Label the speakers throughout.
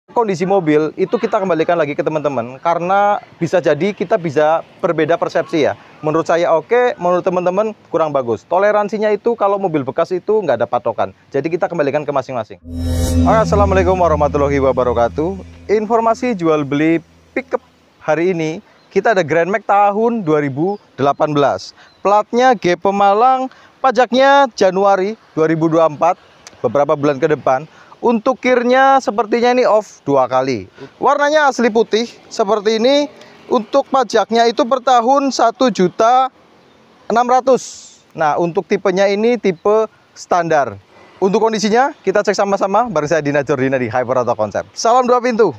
Speaker 1: Kondisi mobil itu kita kembalikan lagi ke teman-teman, karena bisa jadi kita bisa berbeda persepsi ya. Menurut saya oke, menurut teman-teman kurang bagus. Toleransinya itu kalau mobil bekas itu nggak ada patokan. Jadi kita kembalikan ke masing-masing. Assalamualaikum warahmatullahi wabarakatuh. Informasi jual beli pickup hari ini, kita ada Grand Max tahun 2018. Platnya G Pemalang, pajaknya Januari 2024, beberapa bulan ke depan. Untuk kirnya sepertinya ini off 2 kali. Warnanya asli putih seperti ini. Untuk pajaknya itu per tahun 1.600.000. Nah, untuk tipenya ini tipe standar. Untuk kondisinya kita cek sama-sama bareng saya Dina Jordina di Hyper Auto Concept. Salam 2 pintu.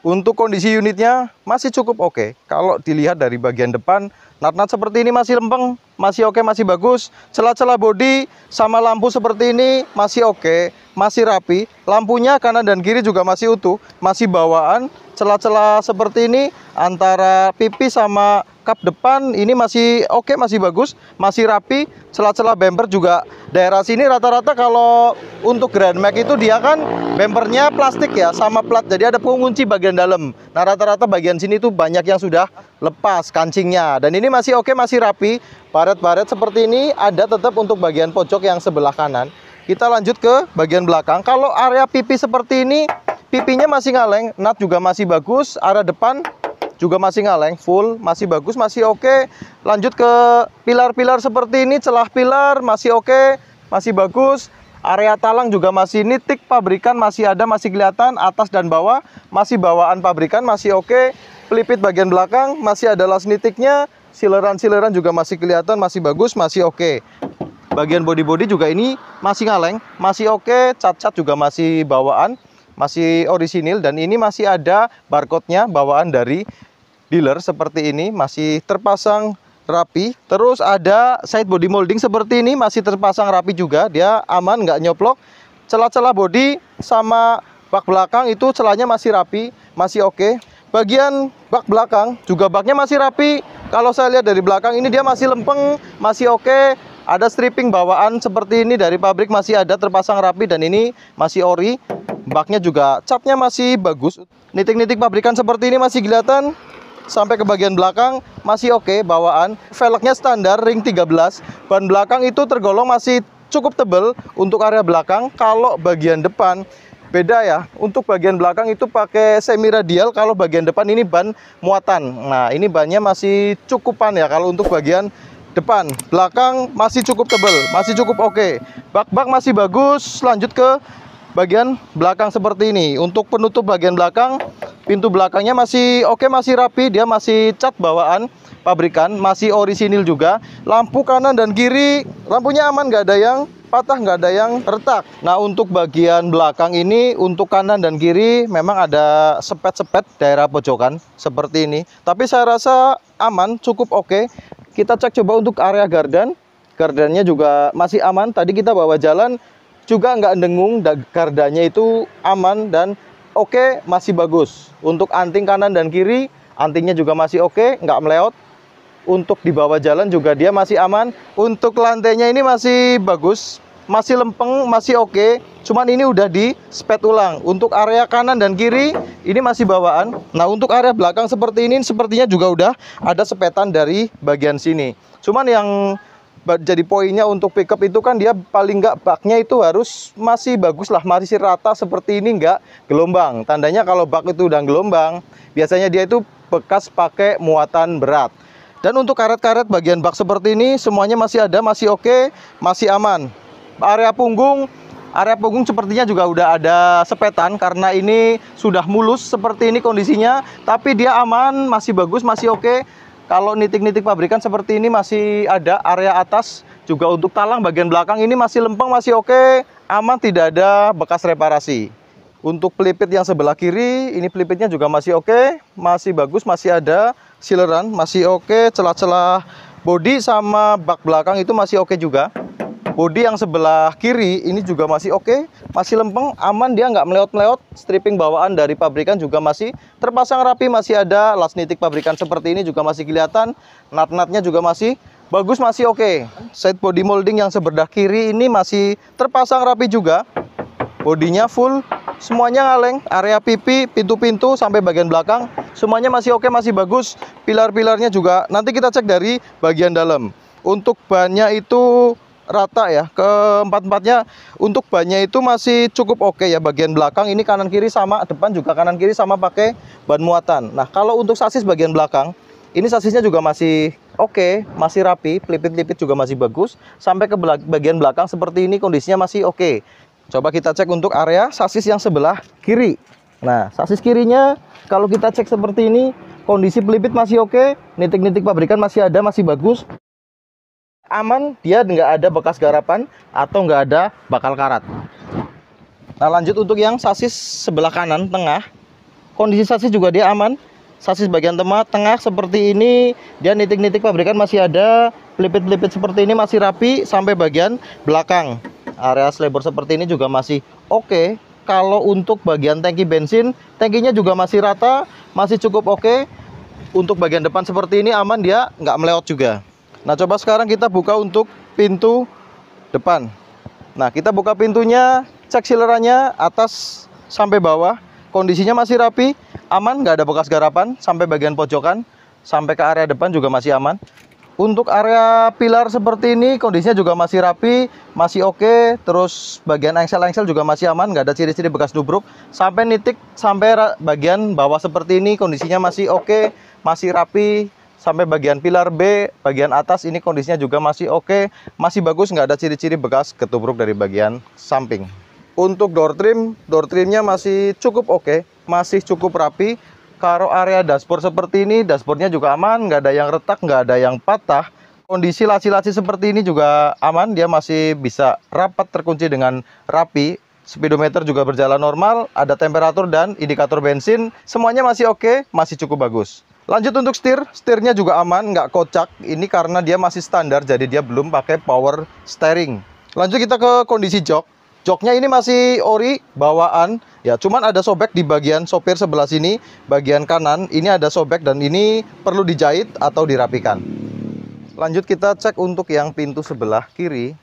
Speaker 1: Untuk kondisi unitnya masih cukup oke. Kalau dilihat dari bagian depan, nat-nat seperti ini masih lempeng, masih oke, masih bagus. Celah-celah bodi sama lampu seperti ini masih oke, masih rapi. Lampunya kanan dan kiri juga masih utuh, masih bawaan. Celah-celah seperti ini antara pipi sama kap depan ini masih oke, masih bagus, masih rapi. Celah-celah bumper juga daerah sini rata-rata kalau untuk Grand Max itu dia kan bumpernya plastik ya, sama plat, jadi ada pengunci bagian dalam. Nah, rata-rata bagian sini tuh banyak yang sudah lepas kancingnya. Dan ini masih oke, masih rapi. Baret-baret seperti ini ada tetap untuk bagian pojok yang sebelah kanan. Kita lanjut ke bagian belakang. Kalau area pipi seperti ini, pipinya masih ngaleng, nut juga masih bagus, area depan juga masih ngaleng, full, masih bagus, masih oke. Lanjut ke pilar-pilar seperti ini, celah pilar masih oke, masih bagus. Area talang juga masih nitik pabrikan, masih ada, masih kelihatan atas dan bawah, masih bawaan pabrikan, masih oke. Pelipit bagian belakang masih ada las nitiknya, sileran-sileran juga masih kelihatan, masih bagus, masih oke. Bagian bodi-bodi juga ini masih ngaleng, masih oke. Cat-cat juga masih bawaan, masih orisinil, dan ini masih ada barcode-nya bawaan dari dealer seperti ini, masih terpasang rapi. Terus ada side body molding seperti ini, masih terpasang rapi juga, dia aman, nggak nyoplok. Celah-celah bodi sama bak belakang itu celahnya masih rapi, masih oke. Bagian bak belakang juga baknya masih rapi. Kalau saya lihat dari belakang ini dia masih lempeng, masih oke. Ada stripping bawaan seperti ini dari pabrik masih ada, terpasang rapi, dan ini masih ori. Baknya juga catnya masih bagus. Nitik-nitik pabrikan seperti ini masih kelihatan. Sampai ke bagian belakang masih oke bawaan. Velgnya standar ring 13. Ban belakang itu tergolong masih cukup tebal untuk area belakang. Kalau bagian depan beda ya. Untuk bagian belakang itu pakai semi radial. Kalau bagian depan ini ban muatan. Nah, ini bannya masih cukupan ya kalau untuk bagian depan. Belakang masih cukup tebal, masih cukup oke. Bak-bak masih bagus. Lanjut ke bagian belakang seperti ini. Untuk penutup bagian belakang, pintu belakangnya masih oke, masih rapi. Dia masih cat bawaan pabrikan, masih orisinil juga. Lampu kanan dan kiri, lampunya aman, nggak ada yang patah, nggak ada yang retak. Nah, untuk bagian belakang ini, untuk kanan dan kiri memang ada sepet-sepet daerah pojokan seperti ini. Tapi saya rasa aman, cukup oke. Kita cek coba untuk area gardan. Gardannya juga masih aman. Tadi kita bawa jalan juga nggak dengung, gardannya itu aman dan oke, masih bagus. Untuk anting kanan dan kiri, antingnya juga masih oke, nggak meleot. Untuk di bawah jalan juga dia masih aman. Untuk lantainya ini masih bagus, masih lempeng, masih oke. Cuman ini udah di spet ulang. Untuk area kanan dan kiri ini masih bawaan. Nah, untuk area belakang seperti ini sepertinya juga udah ada sepetan dari bagian sini. Cuman yang jadi poinnya untuk pickup itu kan dia paling nggak baknya itu harus masih bagus lah, masih rata seperti ini, nggak gelombang. Tandanya kalau bak itu udah gelombang, biasanya dia itu bekas pakai muatan berat. Dan untuk karet-karet bagian bak seperti ini semuanya masih ada, masih oke, masih aman. Area punggung sepertinya juga udah ada sepetan karena ini sudah mulus seperti ini kondisinya, tapi dia aman, masih bagus, masih oke. Kalau nitik-nitik pabrikan seperti ini masih ada. Area atas juga untuk talang bagian belakang ini masih lempeng, masih oke, aman, tidak ada bekas reparasi. Untuk pelipit yang sebelah kiri, ini pelipitnya juga masih oke, masih bagus, masih ada. sileran masih oke, celah-celah bodi sama bak belakang itu masih oke juga. Bodi yang sebelah kiri ini juga masih oke, masih lempeng, aman, dia nggak meleot-meleot. Stripping bawaan dari pabrikan juga masih terpasang rapi, masih ada las nitik pabrikan seperti ini juga masih kelihatan. Nat-natnya juga masih bagus, masih oke. Side body molding yang sebelah kiri ini masih terpasang rapi juga. Bodinya full, semuanya ngaleng. Area pipi, pintu-pintu sampai bagian belakang semuanya masih oke, masih bagus. Pilar-pilarnya juga nanti kita cek dari bagian dalam. Untuk bannya itu rata ya, keempat-empatnya. Untuk bannya itu masih cukup oke ya. Bagian belakang ini kanan kiri sama, depan juga kanan kiri sama pakai ban muatan. Nah, kalau untuk sasis bagian belakang, ini sasisnya juga masih oke, masih rapi, pelipit-pelipit juga masih bagus. Sampai ke bagian belakang seperti ini kondisinya masih oke. Coba kita cek untuk area sasis yang sebelah kiri. Nah, sasis kirinya kalau kita cek seperti ini, kondisi pelipit masih oke, nitik-nitik pabrikan masih ada, masih bagus. Aman, dia nggak ada bekas garapan atau nggak ada bakal karat. Nah, lanjut untuk yang sasis sebelah kanan tengah, kondisi sasis juga dia aman. Sasis bagian tengah seperti ini, dia nitik-nitik pabrikan masih ada, pelipit-pelipit seperti ini masih rapi sampai bagian belakang. Area slebor seperti ini juga masih oke. Kalau untuk bagian tangki bensin, tangkinya juga masih rata, masih cukup oke. Untuk bagian depan seperti ini aman, dia nggak meleot juga. Nah, coba sekarang kita buka untuk pintu depan. Nah, kita buka pintunya, cek silerannya atas sampai bawah. Kondisinya masih rapi, aman, nggak ada bekas garapan. Sampai bagian pojokan, sampai ke area depan juga masih aman. Untuk area pilar seperti ini, kondisinya juga masih rapi, masih oke. Terus bagian engsel-engsel juga masih aman, nggak ada ciri-ciri bekas dubruk. Sampai nitik, sampai bagian bawah seperti ini, kondisinya masih oke, masih rapi. Sampai bagian pilar B, bagian atas ini kondisinya juga masih oke, masih bagus, nggak ada ciri-ciri bekas ketubruk dari bagian samping. Untuk door trimnya masih cukup oke, masih cukup rapi. Kalau area dashboard seperti ini, dashboardnya juga aman, nggak ada yang retak, nggak ada yang patah. Kondisi laci-laci seperti ini juga aman, dia masih bisa rapat terkunci dengan rapi. Speedometer juga berjalan normal, ada temperatur dan indikator bensin, semuanya masih oke, masih cukup bagus. Lanjut untuk setirnya juga aman, nggak kocak. Ini karena dia masih standar, jadi dia belum pakai power steering. Lanjut kita ke kondisi jok. Joknya ini masih ori bawaan, ya cuman ada sobek di bagian sopir sebelah sini, bagian kanan ini ada sobek dan ini perlu dijahit atau dirapikan. Lanjut kita cek untuk yang pintu sebelah kiri.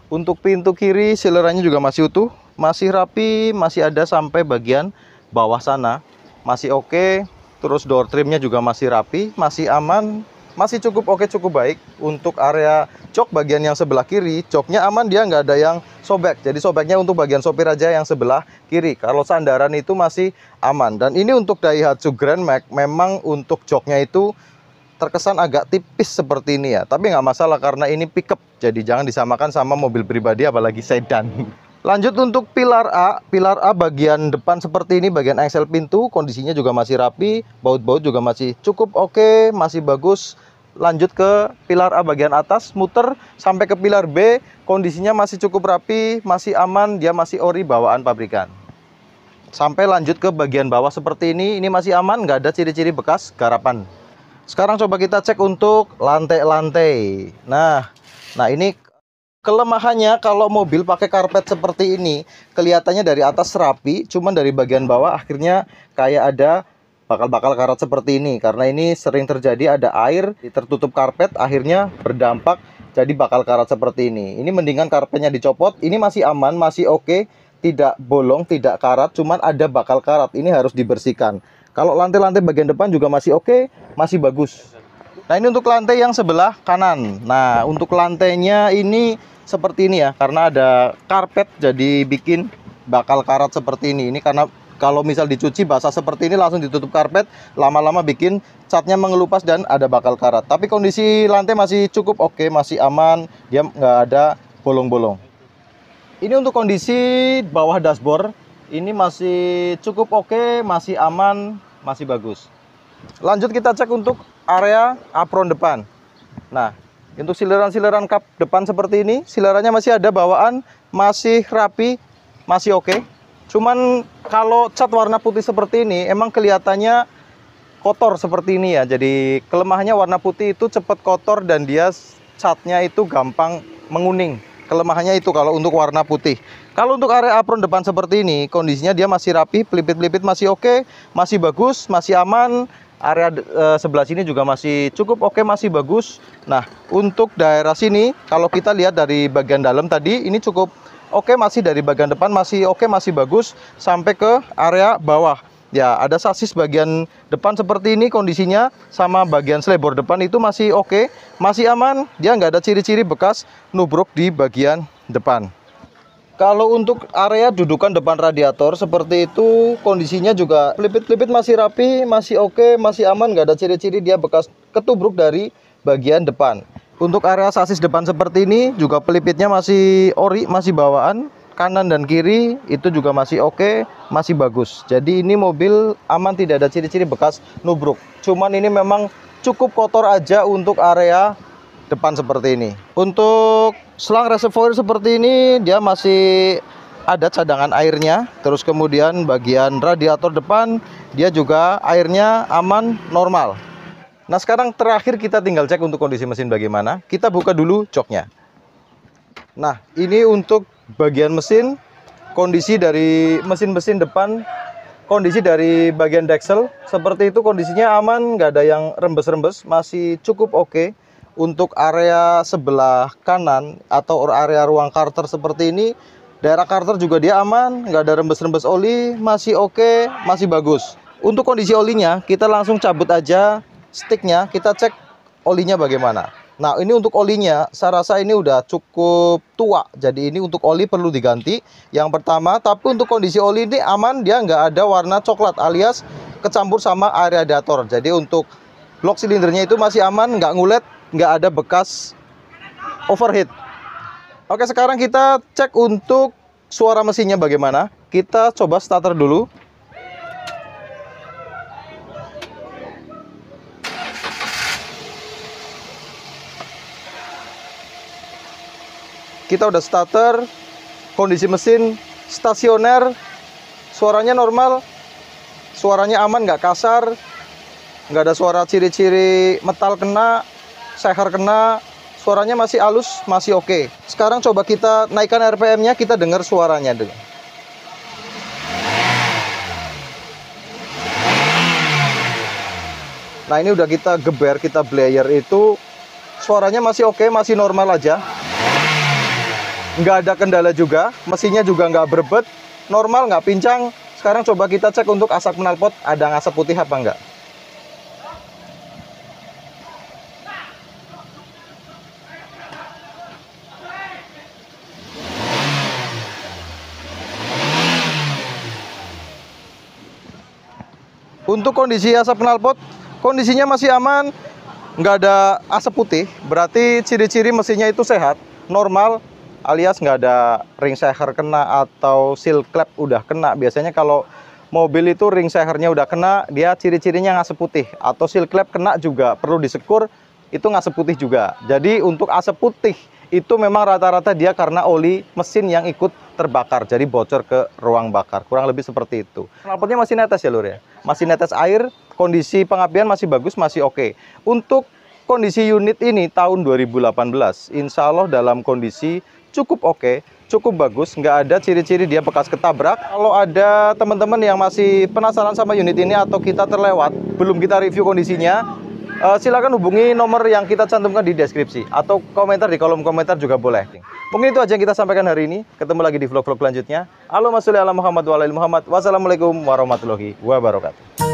Speaker 1: Untuk pintu kiri silerannya juga masih utuh, masih rapi, masih ada sampai bagian bawah sana, masih oke. Terus door trimnya juga masih rapi, masih aman, masih cukup oke, cukup baik. Untuk area jok bagian yang sebelah kiri, joknya aman, dia nggak ada yang sobek. Jadi sobeknya untuk bagian sopir aja yang sebelah kiri. Kalau sandaran itu masih aman. Dan ini untuk Daihatsu Grand Max, memang untuk joknya itu terkesan agak tipis seperti ini ya. Tapi nggak masalah karena ini pickup. Jadi jangan disamakan sama mobil pribadi apalagi sedan. Lanjut untuk pilar A bagian depan seperti ini, bagian engsel pintu, kondisinya juga masih rapi, baut-baut juga masih cukup oke, masih bagus. Lanjut ke pilar A bagian atas, muter sampai ke pilar B, kondisinya masih cukup rapi, masih aman, dia masih ori bawaan pabrikan. Sampai lanjut ke bagian bawah seperti ini masih aman, nggak ada ciri-ciri bekas garapan. Sekarang coba kita cek untuk lantai-lantai. Nah ini kelemahannya kalau mobil pakai karpet seperti ini, kelihatannya dari atas rapi, cuman dari bagian bawah akhirnya kayak ada bakal-bakal karat seperti ini. Karena ini sering terjadi, ada air tertutup karpet, akhirnya berdampak jadi bakal karat seperti ini. Ini mendingan karpetnya dicopot, ini masih aman, masih oke, tidak bolong, tidak karat, cuman ada bakal karat, ini harus dibersihkan. Kalau lantai-lantai bagian depan juga masih oke, masih bagus. Nah ini untuk lantai yang sebelah kanan. Nah untuk lantainya ini seperti ini ya, karena ada karpet jadi bikin bakal karat seperti ini. Ini karena kalau misal dicuci basah seperti ini langsung ditutup karpet, lama-lama bikin catnya mengelupas dan ada bakal karat. Tapi kondisi lantai masih cukup oke, masih aman, dia nggak ada bolong-bolong. Ini untuk kondisi bawah dashboard, ini masih cukup oke, masih aman, masih bagus. Lanjut kita cek untuk area apron depan. Nah untuk sileran-sileran kap depan seperti ini, silerannya masih ada bawaan, masih rapi, masih oke. Cuman kalau cat warna putih seperti ini, emang kelihatannya kotor seperti ini ya. Jadi kelemahannya warna putih itu cepat kotor dan dia catnya itu gampang menguning. Kelemahannya itu kalau untuk warna putih. Kalau untuk area apron depan seperti ini, kondisinya dia masih rapi, pelipit-pelipit masih oke, masih bagus, masih aman. Area sebelah sini juga masih cukup oke, masih bagus. Nah, untuk daerah sini, kalau kita lihat dari bagian dalam tadi, ini cukup oke, masih dari bagian depan masih oke, masih bagus, sampai ke area bawah. Ya, ada sasis bagian depan seperti ini kondisinya, sama bagian selebor depan itu masih oke, masih aman. Dia nggak ada ciri-ciri bekas nubruk di bagian depan. Kalau untuk area dudukan depan radiator seperti itu, kondisinya juga pelipit-pelipit masih rapi, masih oke, masih aman, nggak ada ciri-ciri dia bekas ketubruk dari bagian depan. Untuk area sasis depan seperti ini juga pelipitnya masih ori, masih bawaan. Kanan dan kiri itu juga masih oke, masih bagus. Jadi ini mobil aman, tidak ada ciri-ciri bekas nubruk. Cuman ini memang cukup kotor aja untuk area depan seperti ini. Untuk selang reservoir seperti ini dia masih ada cadangan airnya. Terus kemudian bagian radiator depan dia juga airnya aman, normal. Nah, sekarang terakhir kita tinggal cek untuk kondisi mesin bagaimana. Kita buka dulu joknya. Nah, ini untuk bagian mesin, kondisi dari mesin-mesin depan, kondisi dari bagian deksel seperti itu, kondisinya aman, nggak ada yang rembes-rembes, masih cukup oke. Untuk area sebelah kanan atau area ruang karter seperti ini, daerah karter juga dia aman, nggak ada rembes-rembes oli, masih oke, masih bagus. Untuk kondisi olinya, kita langsung cabut aja sticknya, kita cek olinya bagaimana. Nah, ini untuk olinya, saya rasa ini udah cukup tua. Jadi ini untuk oli perlu diganti. Yang pertama, tapi untuk kondisi oli ini aman, dia nggak ada warna coklat alias kecampur sama air radiator. Jadi untuk blok silindernya itu masih aman, nggak ngulet, nggak ada bekas overheat. Oke, sekarang kita cek untuk suara mesinnya bagaimana. Kita coba starter dulu. Kita udah starter, kondisi mesin stasioner, suaranya normal, suaranya aman, nggak kasar, nggak ada suara ciri-ciri metal kena, seher kena, suaranya masih halus, masih oke. Sekarang coba kita naikkan RPM-nya, kita dengar suaranya dulu. Nah, ini udah kita geber, kita blayer itu, suaranya masih oke, masih normal aja. Nggak ada kendala juga, mesinnya juga nggak berbet, normal, nggak pincang. Sekarang coba kita cek untuk asap knalpot, ada asap putih apa enggak. Untuk kondisi asap knalpot, kondisinya masih aman, nggak ada asap putih, berarti ciri-ciri mesinnya itu sehat, normal, alias nggak ada ring seher kena atau seal clamp udah kena. Biasanya kalau mobil itu ring sehernya udah kena, dia ciri-cirinya ngasep putih, atau seal clamp kena juga perlu disekur, itu ngasep putih juga. Jadi untuk asap putih itu memang rata-rata dia karena oli mesin yang ikut terbakar, jadi bocor ke ruang bakar, kurang lebih seperti itu. Knalpotnya masih netes ya lur ya, masih netes air, kondisi pengapian masih bagus, masih oke. Untuk kondisi unit ini tahun 2018, insya Allah dalam kondisi cukup oke, cukup bagus, nggak ada ciri-ciri dia bekas ketabrak. Kalau ada teman-teman yang masih penasaran sama unit ini atau kita terlewat, belum kita review kondisinya, silakan hubungi nomor yang kita cantumkan di deskripsi atau komentar di kolom komentar juga boleh. Mungkin itu aja yang kita sampaikan hari ini. Ketemu lagi di vlog-vlog selanjutnya. Allahumma sholli ala Muhammad wa ala ali Muhammad. Wassalamualaikum warahmatullahi wabarakatuh.